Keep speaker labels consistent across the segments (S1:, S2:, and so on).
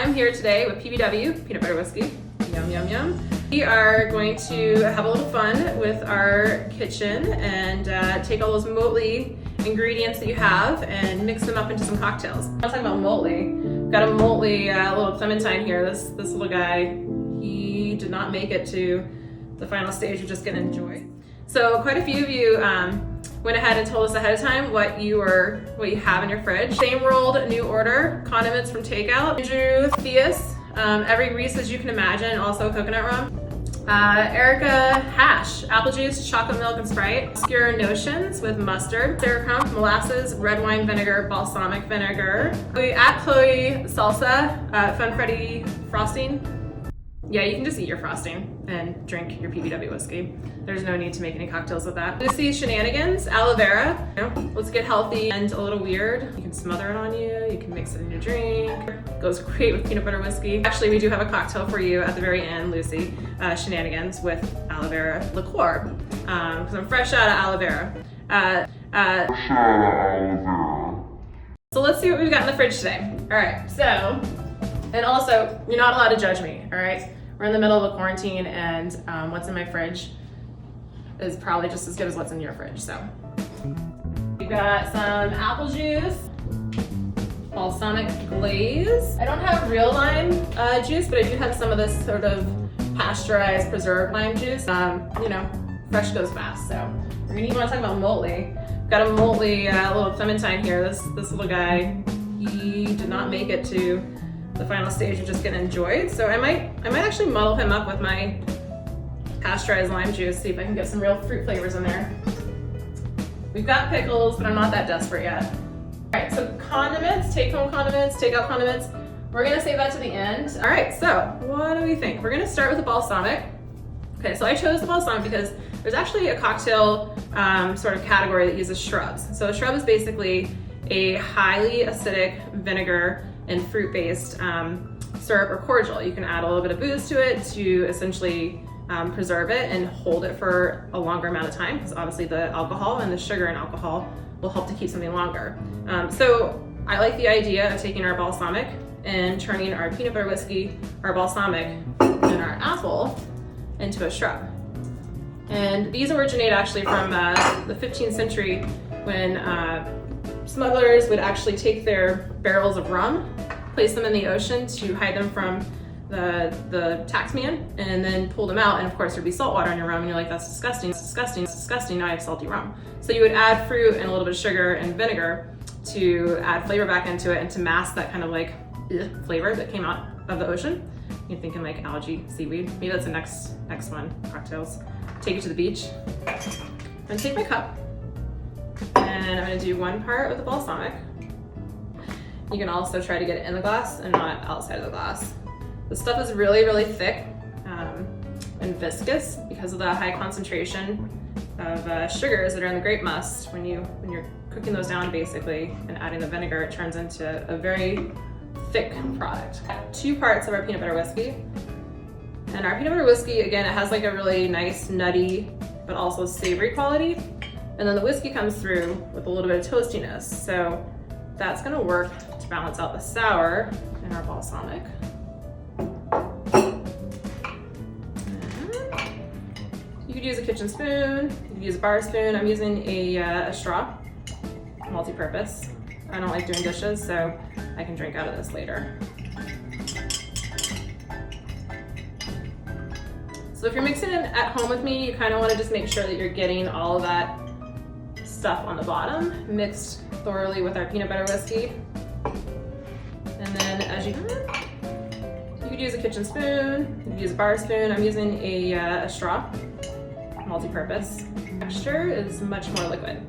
S1: I'm here today with PB&W Peanut Butter Whiskey. Yum, yum, yum. We are going to have a little fun with our kitchen and take all those motley ingredients that you have and mix them up into some cocktails. I'm talking about motley. We've got a motley little clementine here. This little guy, he did not make it to the final stage. We're just gonna enjoy. So quite a few of you went ahead and told us ahead of time what you have in your fridge. Same rolled new order condiments from takeout. Andrew Theus, every Reese's you can imagine, also coconut rum. Erica Hash, apple juice, chocolate milk, and Sprite. Obscure Notions with mustard. Sarah Crump, molasses, red wine vinegar, balsamic vinegar. At Chloe Salsa, Fun Freddy frosting. Yeah, you can just eat your frosting and drink your PB&W whiskey. There's no need to make any cocktails with that. Lucy Shenanigans, aloe vera. Let's get healthy and a little weird. You can smother it on you. You can mix it in your drink. Goes great with peanut butter whiskey. Actually, we do have a cocktail for you at the very end, Lucy Shenanigans, with aloe vera liqueur. Because I'm fresh out of aloe vera. So let's see what we've got in the fridge today. All right, so, and also, you're not allowed to judge me, all right? We're in the middle of a quarantine and what's in my fridge is probably just as good as what's in your fridge, so. We've got some apple juice, balsamic glaze. I don't have real lime juice, but I do have some of this sort of pasteurized, preserved lime juice. You know, fresh goes fast, so. We're gonna want to talk about motley. We've got a motley little clementine here. This little guy, he did not make it to the final stage. We're just gonna enjoy it. So I might actually muddle him up with my pasteurized lime juice, see if I can get some real fruit flavors in there. We've got pickles, but I'm not that desperate yet. All right, so condiments, take-home condiments, take-out condiments. We're gonna save that to the end. All right, so what do we think? We're gonna start with the balsamic. Okay, so I chose the balsamic because there's actually a cocktail sort of category that uses shrubs. So a shrub is basically a highly acidic vinegar and fruit-based syrup or cordial. You can add a little bit of booze to it to essentially preserve it and hold it for a longer amount of time, because obviously the alcohol and the sugar in alcohol will help to keep something longer. So I like the idea of taking our balsamic and turning our peanut butter whiskey, our balsamic, and our apple into a shrub. And these originate actually from the 15th century when smugglers would actually take their barrels of rum, place them in the ocean to hide them from the taxman, and then pull them out, and of course there'd be salt water in your rum, and you're like, that's disgusting, it's disgusting, it's disgusting, now I have salty rum. So you would add fruit and a little bit of sugar and vinegar to add flavor back into it and to mask that kind of like flavor that came out of the ocean. You're thinking like algae, seaweed. Maybe that's the next one, cocktails. Take it to the beach. I'm gonna take my cup, and I'm gonna do one part with the balsamic. You can also try to get it in the glass and not outside of the glass. The stuff is really, really thick and viscous because of the high concentration of sugars that are in the grape must. When you're cooking those down basically and adding the vinegar, it turns into a very thick product. 2 parts of our peanut butter whiskey. And our peanut butter whiskey, again, it has like a really nice nutty, but also savory quality. And then the whiskey comes through with a little bit of toastiness. So that's gonna work to balance out the sour in our balsamic. You could use a kitchen spoon, you could use a bar spoon. I'm using a straw, multi-purpose. I don't like doing dishes, so I can drink out of this later. So if you're mixing it at home with me, you kind of want to just make sure that you're getting all of that stuff on the bottom mixed thoroughly with our peanut butter whiskey. And then as you could use a kitchen spoon, you could use a bar spoon. I'm using a straw, multi-purpose. Texture is much more liquid.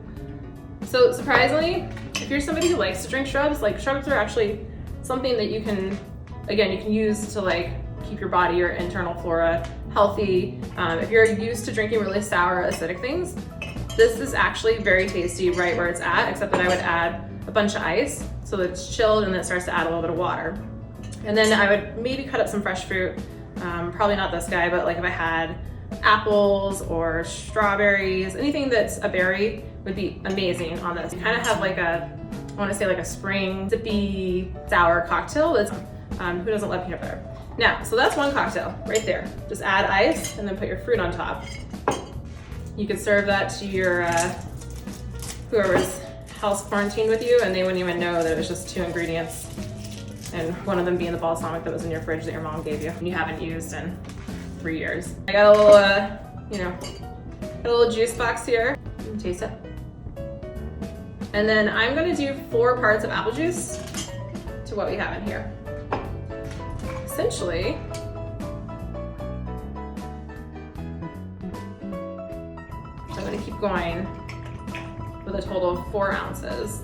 S1: So surprisingly, if you're somebody who likes to drink shrubs, like shrubs are actually something that you can use to like keep your body, your internal flora healthy. If you're used to drinking really sour, acidic things, this is actually very tasty right where it's at, except that I would add a bunch of ice so that it's chilled and then it starts to add a little bit of water. And then I would maybe cut up some fresh fruit, probably not this guy, but like if I had apples or strawberries, anything that's a berry would be amazing on this. You kind of have like I want to say like a spring, sippy, sour cocktail that's Who doesn't love peanut butter? Now, so that's one cocktail right there. Just add ice and then put your fruit on top. You could serve that to your whoever's house quarantined with you, and they wouldn't even know that it was just 2 ingredients, and one of them being the balsamic that was in your fridge that your mom gave you and you haven't used in 3 years. I got a little, got a little juice box here. Taste it. And then I'm gonna do 4 parts of apple juice to what we have in here. Essentially, I'm gonna keep going with a total of 4 ounces.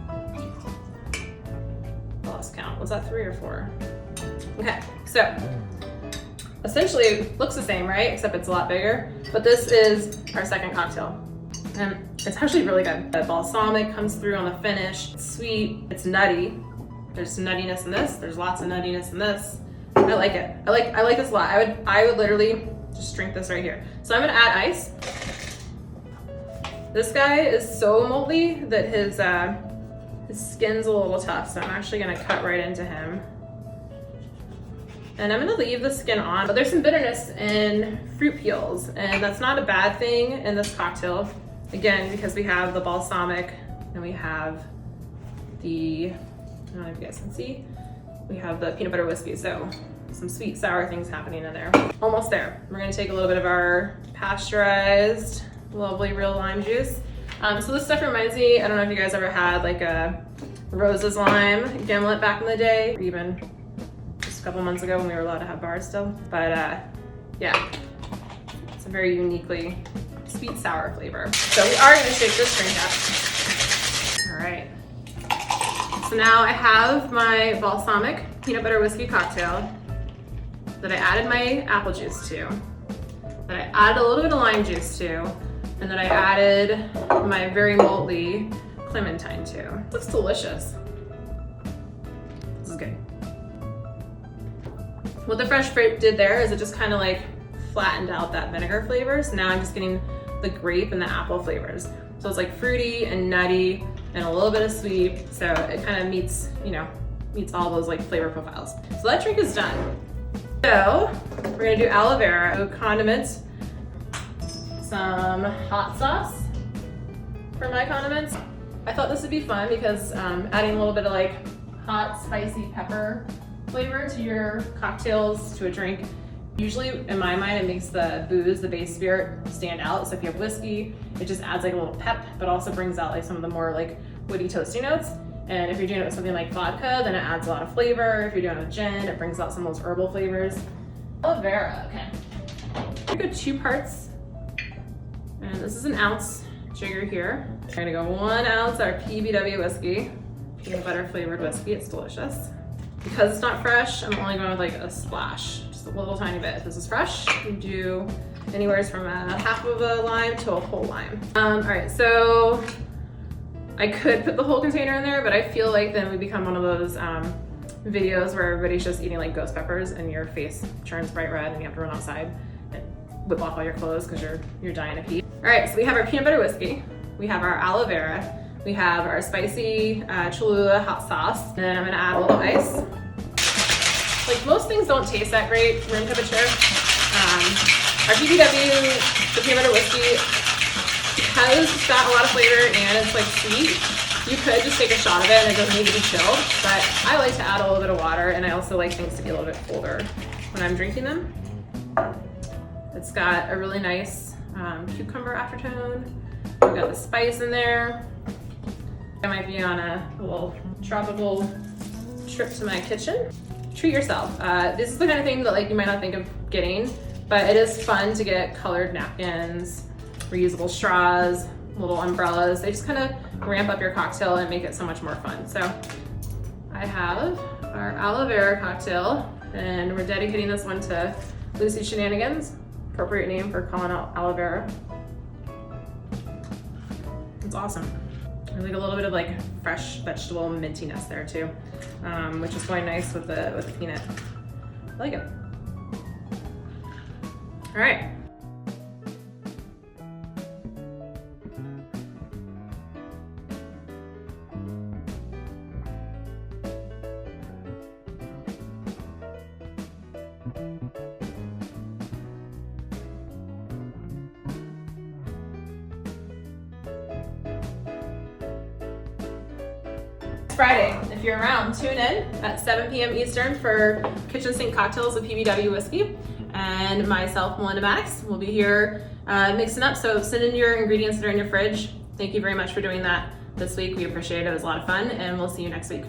S1: I lost count. Was that 3 or 4? Okay, so essentially it looks the same, right? Except it's a lot bigger. But this is our second cocktail. And it's actually really good. The balsamic comes through on the finish. It's sweet, it's nutty. There's some nuttiness in this. There's lots of nuttiness in this. I like it. I like this a lot. I would literally just drink this right here. So I'm gonna add ice. This guy is so moldy that his skin's a little tough, so I'm actually gonna cut right into him. And I'm gonna leave the skin on, but there's some bitterness in fruit peels, and that's not a bad thing in this cocktail. Again, because we have the balsamic and we have the, I don't know if you guys can see, we have the peanut butter whiskey, so some sweet, sour things happening in there. Almost there. We're gonna take a little bit of our pasteurized, lovely real lime juice. So this stuff reminds me, I don't know if you guys ever had like a Rose's lime gimlet back in the day, or even just a couple months ago when we were allowed to have bars still. But yeah, it's a very uniquely sweet, sour flavor. So we are gonna shake this drink up. All right. So now I have my balsamic peanut butter whiskey cocktail that I added my apple juice to, that I added a little bit of lime juice to, and that I added my very moldy clementine to. It looks delicious. This is good. What the fresh fruit did there is it just kind of like flattened out that vinegar flavors. Now I'm just getting the grape and the apple flavors. So it's like fruity and nutty and a little bit of sweet. So it kind of meets, meets all those like flavor profiles. So that drink is done. So we're gonna do aloe vera, so condiments, some hot sauce for my condiments. I thought this would be fun because adding a little bit of like hot, spicy pepper flavor to your cocktails, to a drink, usually in my mind it makes the booze, the base spirit, stand out. So if you have whiskey, it just adds like a little pep, but also brings out like some of the more like woody, toasty notes. And if you're doing it with something like vodka, then it adds a lot of flavor. If you're doing it with gin, it brings out some of those herbal flavors. Aloe vera, okay. I go 2 parts, and this is an ounce sugar here. We're gonna go 1 ounce our PB&W whiskey, peanut butter flavored whiskey. It's delicious. Because it's not fresh, I'm only going with like a splash, just a little tiny bit. If this is fresh, you do anywhere from a half of a lime to a whole lime. All right, so I could put the whole container in there, but I feel like then we become one of those videos where everybody's just eating like ghost peppers and your face turns bright red and you have to run outside and whip off all your clothes because you're dying to pee. All right, so we have our peanut butter whiskey, we have our aloe vera, we have our spicy Cholula hot sauce, and then I'm gonna add a little ice. Like most things don't taste that great room temperature. Our PB&W, the peanut butter whiskey, because it's got a lot of flavor and it's like sweet, you could just take a shot of it and it doesn't need to be chilled, but I like to add a little bit of water, and I also like things to be a little bit colder when I'm drinking them. It's got a really nice cucumber aftertone. We've got the spice in there. I might be on a little tropical trip to my kitchen. Treat yourself. This is the kind of thing that like you might not think of getting, but it is fun to get colored napkins, reusable straws, little umbrellas. They just kind of ramp up your cocktail and make it so much more fun. So I have our aloe vera cocktail, and we're dedicating this one to Lucy Shenanigans, appropriate name for calling out aloe vera. It's awesome. I like a little bit of like fresh vegetable mintiness there too, which is going nice with the peanut. I like it. All right. Friday. If you're around, tune in at 7 p.m. Eastern for Kitchen Sink Cocktails with PB&W Whiskey. And myself, Melinda Maddox, will be here mixing up. So send in your ingredients that are in your fridge. Thank you very much for doing that this week. We appreciate it. It was a lot of fun, and we'll see you next week.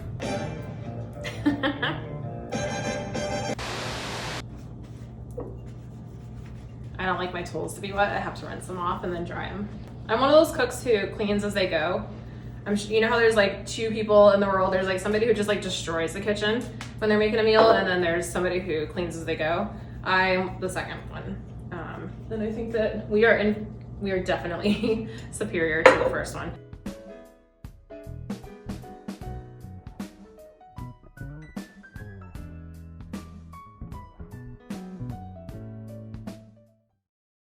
S1: I don't like my tools to be wet. I have to rinse them off and then dry them. I'm one of those cooks who cleans as they go. You know how there's like two people in the world? There's like somebody who just like destroys the kitchen when they're making a meal, and then there's somebody who cleans as they go. I'm the second one. And I think that we are definitely superior to the first one.